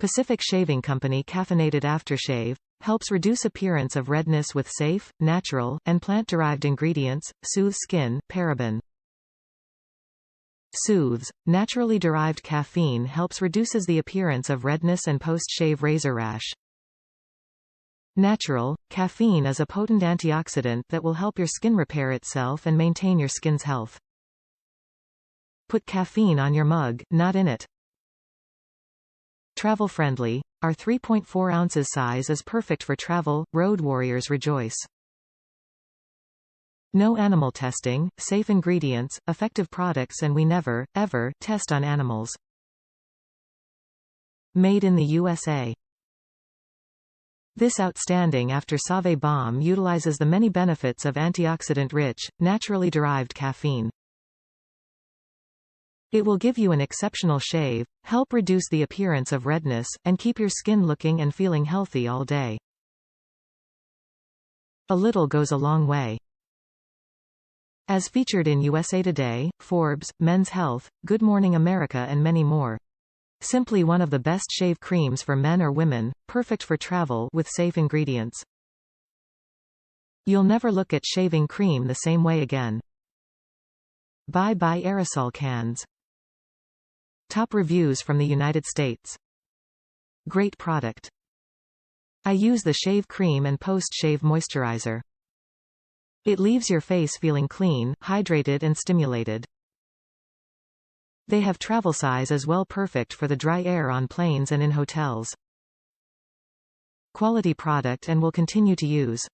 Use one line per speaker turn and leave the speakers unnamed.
Pacific Shaving Company Caffeinated Aftershave helps reduce appearance of redness with safe, natural, and plant-derived ingredients. Soothes skin. Paraben. Soothes, naturally derived caffeine helps reduces the appearance of redness and post-shave razor rash. Natural, caffeine is a potent antioxidant that will help your skin repair itself and maintain your skin's health. Put caffeine on your mug, not in it. Travel friendly. Our 3.4 ounces size is perfect for travel. Road warriors rejoice. No animal testing, safe ingredients, effective products, and we never, ever, test on animals. Made in the USA. This outstanding aftersahve balm utilizes the many benefits of antioxidant-rich, naturally derived caffeine. It will give you an exceptional shave, help reduce the appearance of redness, and keep your skin looking and feeling healthy all day. A little goes a long way. As featured in USA Today, Forbes, Men's Health, Good Morning America, and many more. Simply one of the best shave creams for men or women, perfect for travel with safe ingredients. You'll never look at shaving cream the same way again. Bye-bye aerosol cans. Top reviews from the United States. Great product. I use the shave cream and post-shave moisturizer. It leaves your face feeling clean, hydrated and stimulated. They have travel size as well, perfect for the dry air on planes and in hotels. Quality product and will continue to use.